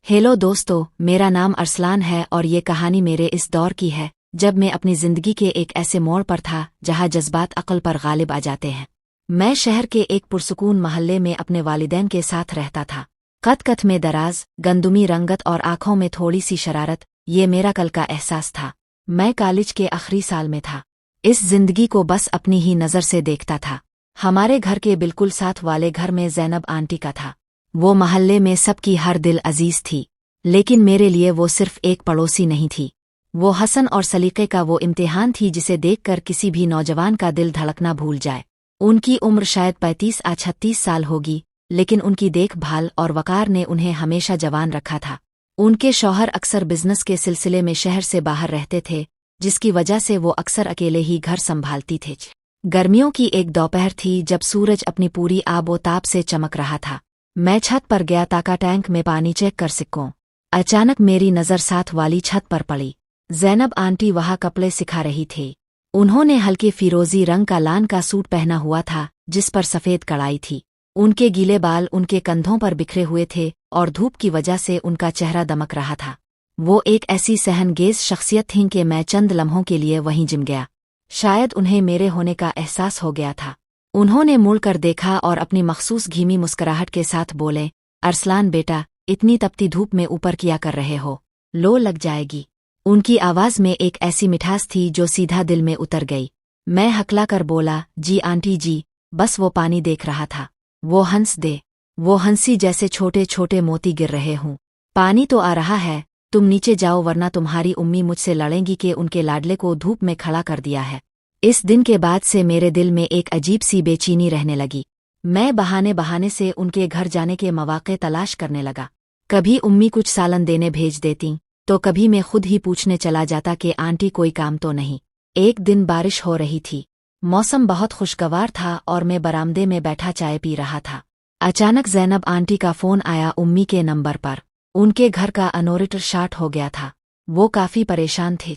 Hello दोस्तों, मेरा नाम अरसलान है और ये कहानी मेरे इस दौर की है जब मैं अपनी जिंदगी के एक ऐसे मोड़ पर था जहां जज्बात अक्ल पर गालिब आ जाते हैं। मैं शहर के एक पुरसुकून महल्ले में अपने वालिदैन के साथ रहता था। कद में दराज, गंदुमी रंगत और आंखों में थोड़ी सी शरारत, ये मेरा कल का एहसास था। मैं कॉलेज के आखिरी साल में था। इस जिंदगी को बस अपनी ही नज़र से देखता था। हमारे घर के बिल्कुल साथ वाले घर में ज़ैनब आंटी का था। वो महल्ले में सबकी हर दिल अजीज थी, लेकिन मेरे लिए वो सिर्फ एक पड़ोसी नहीं थी। वो हसन और सलीके का वो इम्तिहान थी जिसे देखकर किसी भी नौजवान का दिल धड़कना भूल जाए। उनकी उम्र शायद 35 या 36 साल होगी, लेकिन उनकी देखभाल और वकार ने उन्हें हमेशा जवान रखा था। उनके शौहर अक्सर बिजनेस के सिलसिले में शहर से बाहर रहते थे, जिसकी वजह से वो अक्सर अकेले ही घर संभालती थे। गर्मियों की एक दोपहर थी जब सूरज अपनी पूरी आबोताब से चमक रहा था। मैं छत पर गया ताकि टैंक में पानी चेक कर सकूं। अचानक मेरी नज़र साथ वाली छत पर पड़ी। ज़ैनब आंटी वहाँ कपड़े सिखा रही थी। उन्होंने हल्के फिरोजी रंग का लान का सूट पहना हुआ था जिस पर सफ़ेद कढ़ाई थी। उनके गीले बाल उनके कंधों पर बिखरे हुए थे और धूप की वजह से उनका चेहरा दमक रहा था। वो एक ऐसी सहनगेज शख्सियत थीं कि मैं चंद लम्हों के लिए वहीं जिम गया। शायद उन्हें मेरे होने का एहसास हो गया था। उन्होंने मुड़कर देखा और अपनी मखसूस धीमी मुस्कुराहट के साथ बोले, अरसलान बेटा, इतनी तपती धूप में ऊपर किया कर रहे हो, लो लग जाएगी। उनकी आवाज़ में एक ऐसी मिठास थी जो सीधा दिल में उतर गई। मैं हकला कर बोला, जी आंटी जी, बस वो पानी देख रहा था। वो हंस दे। वो हंसी जैसे छोटे छोटे मोती गिर रहे हों। पानी तो आ रहा है, तुम नीचे जाओ वरना तुम्हारी उम्मी मुझसे लड़ेंगी कि उनके लाडले को धूप में खड़ा कर दिया है। इस दिन के बाद से मेरे दिल में एक अजीब सी बेचैनी रहने लगी। मैं बहाने बहाने से उनके घर जाने के मौके तलाश करने लगा। कभी उम्मी कुछ सालन देने भेज देती, तो कभी मैं खुद ही पूछने चला जाता कि आंटी कोई काम तो नहीं। एक दिन बारिश हो रही थी। मौसम बहुत खुशगवार था और मैं बरामदे में बैठा चाय पी रहा था। अचानक ज़ैनब आंटी का फ़ोन आया उम्मी के नंबर पर। उनके घर का अनोरिटर शार्ट हो गया था। वो काफ़ी परेशान थे।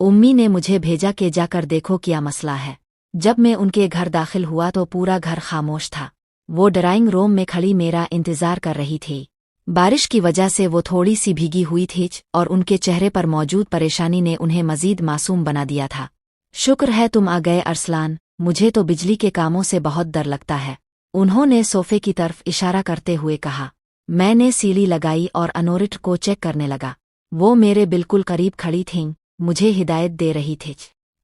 उम्मी ने मुझे भेजा कि जाकर देखो क्या मसला है। जब मैं उनके घर दाखिल हुआ तो पूरा घर खामोश था। वो ड्राइंग रूम में खड़ी मेरा इंतज़ार कर रही थी। बारिश की वजह से वो थोड़ी सी भीगी हुई थी और उनके चेहरे पर मौजूद परेशानी ने उन्हें मज़ीद मासूम बना दिया था। शुक्र है तुम आ गए अरसलान, मुझे तो बिजली के कामों से बहुत डर लगता है। उन्होंने सोफे की तरफ इशारा करते हुए कहा। मैंने सीली लगाई और अनोरिट को चेक करने लगा। वो मेरे बिल्कुल करीब खड़ी थीं, मुझे हिदायत दे रही थी।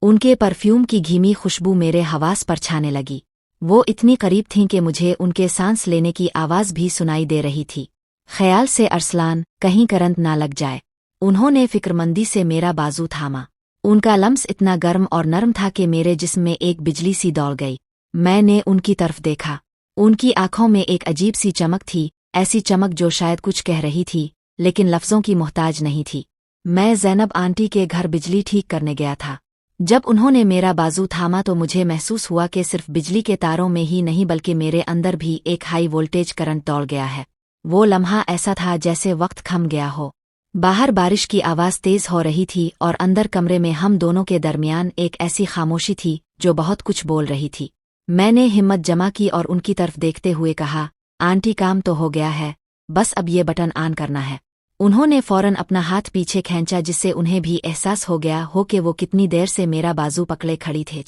उनके परफ्यूम की धीमी खुशबू मेरे हवास पर छाने लगी। वो इतनी करीब थीं कि मुझे उनके सांस लेने की आवाज़ भी सुनाई दे रही थी। ख्याल से अरसलान, कहीं करंट ना लग जाए। उन्होंने फिक्रमंदी से मेरा बाजू थामा। उनका लम्स इतना गर्म और नरम था कि मेरे जिस्म में एक बिजली सी दौड़ गई। मैंने उनकी तरफ देखा। उनकी आंखों में एक अजीब सी चमक थी, ऐसी चमक जो शायद कुछ कह रही थी, लेकिन लफ्ज़ों की मोहताज नहीं थी। मैं ज़ैनब आंटी के घर बिजली ठीक करने गया था। जब उन्होंने मेरा बाजू थामा तो मुझे महसूस हुआ कि सिर्फ बिजली के तारों में ही नहीं बल्कि मेरे अंदर भी एक हाई वोल्टेज करंट दौड़ गया है। वो लम्हा ऐसा था जैसे वक्त थम गया हो। बाहर बारिश की आवाज़ तेज़ हो रही थी और अंदर कमरे में हम दोनों के दरमियान एक ऐसी खामोशी थी जो बहुत कुछ बोल रही थी। मैंने हिम्मत जमा की और उनकी तरफ देखते हुए कहा, आंटी काम तो हो गया है, बस अब ये बटन ऑन करना है। उन्होंने फौरन अपना हाथ पीछे खींचा जिससे उन्हें भी एहसास हो गया हो कि वो कितनी देर से मेरा बाजू पकड़े खड़ी थे।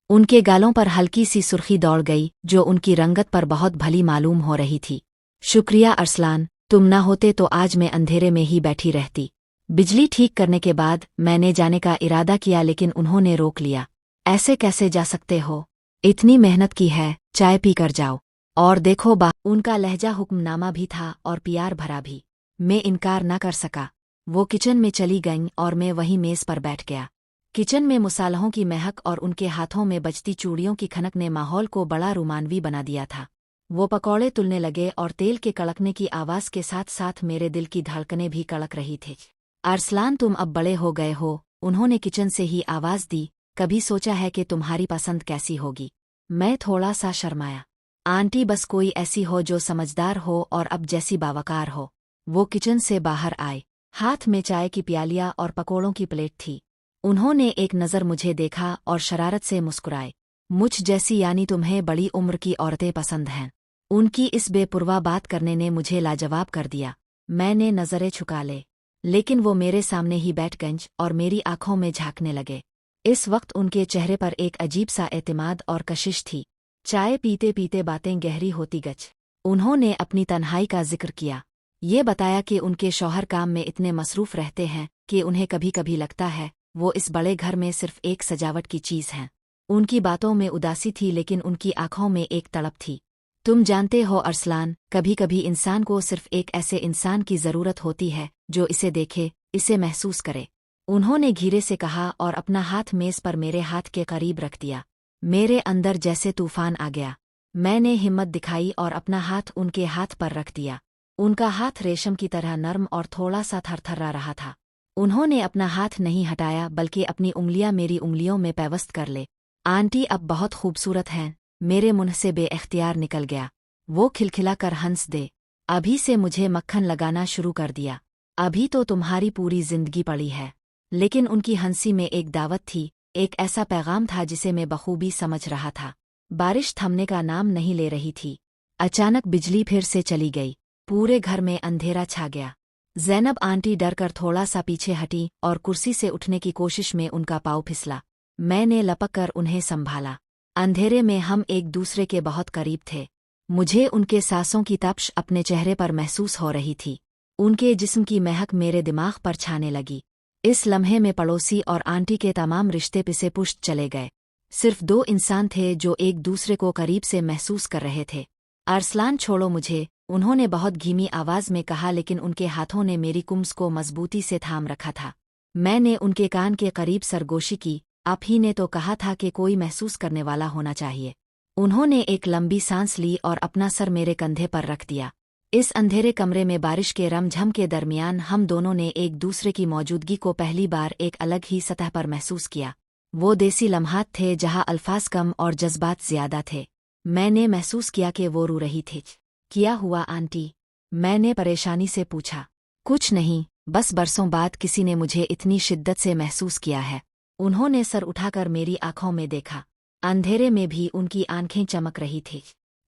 उनके गालों पर हल्की सी सुर्खी दौड़ गई जो उनकी रंगत पर बहुत भली मालूम हो रही थी। शुक्रिया अरसलान, तुम न होते तो आज मैं अंधेरे में ही बैठी रहती। बिजली ठीक करने के बाद मैंने जाने का इरादा किया लेकिन उन्होंने रोक लिया। ऐसे कैसे जा सकते हो? इतनी मेहनत की है, चाय पी कर जाओ। और देखो बा, उनका लहजा हुक्मनामा भी था और प्यार भरा भी। मैं इनकार न कर सका। वो किचन में चली गईं और मैं वहीं मेज़ पर बैठ गया। किचन में मसालों की महक और उनके हाथों में बजती चूड़ियों की खनक ने माहौल को बड़ा रोमानवी बना दिया था। वो पकौड़े तुलने लगे और तेल के कड़कने की आवाज़ के साथ साथ मेरे दिल की धड़कनें भी कड़क रही थी। अरसलान तुम अब बड़े हो गए हो, उन्होंने किचन से ही आवाज़ दी। कभी सोचा है कि तुम्हारी पसंद कैसी होगी? मैं थोड़ा सा शर्माया। आंटी बस कोई ऐसी हो जो समझदार हो और अब जैसी बावकार हो। वो किचन से बाहर आए। हाथ में चाय की प्यालियाँ और पकोड़ों की प्लेट थी। उन्होंने एक नज़र मुझे देखा और शरारत से मुस्कुराए। मुझ जैसी यानी तुम्हें बड़ी उम्र की औरतें पसंद हैं। उनकी इस बेपुरवा बात करने ने मुझे लाजवाब कर दिया। मैंने नज़रें झुका ले, लेकिन वो मेरे सामने ही बैठ गए और मेरी आंखों में झांकने लगे। इस वक्त उनके चेहरे पर एक अजीब सा एतमाद और कशिश थी। चाय पीते पीते बातें गहरी होती गई। उन्होंने अपनी तन्हाई का जिक्र किया। ये बताया कि उनके शौहर काम में इतने मसरूफ रहते हैं कि उन्हें कभी कभी लगता है वो इस बड़े घर में सिर्फ एक सजावट की चीज़ हैं। उनकी बातों में उदासी थी, लेकिन उनकी आंखों में एक तड़प थी। तुम जानते हो अरसलान, कभी कभी इंसान को सिर्फ एक ऐसे इंसान की ज़रूरत होती है जो इसे देखे, इसे महसूस करे। उन्होंने धीरे से कहा और अपना हाथ मेज़ पर मेरे हाथ के करीब रख दिया। मेरे अंदर जैसे तूफान आ गया। मैंने हिम्मत दिखाई और अपना हाथ उनके हाथ पर रख दिया। उनका हाथ रेशम की तरह नर्म और थोड़ा सा थरथरा रहा था। उन्होंने अपना हाथ नहीं हटाया, बल्कि अपनी उंगलियां मेरी उंगलियों में पैवस्त कर ले। आंटी अब बहुत खूबसूरत हैं, मेरे मुंह से बेइख्तियार निकल गया। वो खिलखिला कर हंस दे। अभी से मुझे मक्खन लगाना शुरू कर दिया। अभी तो तुम्हारी पूरी जिंदगी पड़ी है। लेकिन उनकी हंसी में एक दावत थी, एक ऐसा पैगाम था जिसे मैं बखूबी समझ रहा था। बारिश थमने का नाम नहीं ले रही थी। अचानक बिजली फिर से चली गई। पूरे घर में अंधेरा छा गया। ज़ैनब आंटी डर कर थोड़ा सा पीछे हटी और कुर्सी से उठने की कोशिश में उनका पाँव फिसला। मैंने लपक कर उन्हें संभाला। अंधेरे में हम एक दूसरे के बहुत करीब थे। मुझे उनके सांसों की तपश अपने चेहरे पर महसूस हो रही थी। उनके जिस्म की महक मेरे दिमाग पर छाने लगी। इस लम्हे में पड़ोसी और आंटी के तमाम रिश्ते पिसे पुष्ट चले गए। सिर्फ दो इंसान थे जो एक दूसरे को करीब से महसूस कर रहे थे। अरसलान छोड़ो मुझे, उन्होंने बहुत धीमी आवाज में कहा, लेकिन उनके हाथों ने मेरी कुम्स को मजबूती से थाम रखा था। मैंने उनके कान के करीब सरगोशी की। आप ही ने तो कहा था कि कोई महसूस करने वाला होना चाहिए। उन्होंने एक लंबी सांस ली और अपना सर मेरे कंधे पर रख दिया। इस अंधेरे कमरे में बारिश के रमझम के दरमियान हम दोनों ने एक दूसरे की मौजूदगी को पहली बार एक अलग ही सतह पर महसूस किया। वो देसी लम्हात थे जहां अल्फाज कम और जज्बात ज्यादा थे। मैंने महसूस किया कि वो रो रही थी। क्या हुआ आंटी? मैंने परेशानी से पूछा। कुछ नहीं, बस बरसों बाद किसी ने मुझे इतनी शिद्दत से महसूस किया है। उन्होंने सर उठाकर मेरी आंखों में देखा। अंधेरे में भी उनकी आंखें चमक रही थी।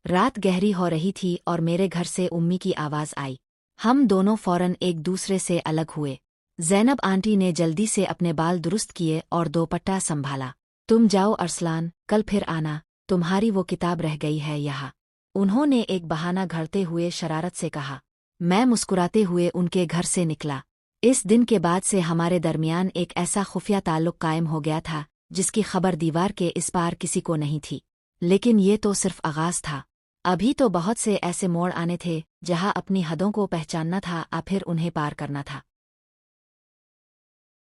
रात गहरी हो रही थी और मेरे घर से उम्मी की आवाज आई। हम दोनों फौरन एक दूसरे से अलग हुए। ज़ैनब आंटी ने जल्दी से अपने बाल दुरुस्त किए और दोपट्टा संभाला। तुम जाओ अरसलान, कल फिर आना, तुम्हारी वो किताब रह गई है यहाँ। उन्होंने एक बहाना घड़ते हुए शरारत से कहा। मैं मुस्कुराते हुए उनके घर से निकला। इस दिन के बाद से हमारे दरमियान एक ऐसा खुफिया ताल्लुक कायम हो गया था जिसकी खबर दीवार के इस पार किसी को नहीं थी। लेकिन ये तो सिर्फ आगाज था। अभी तो बहुत से ऐसे मोड़ आने थे जहां अपनी हदों को पहचानना था, फिर उन्हें पार करना था।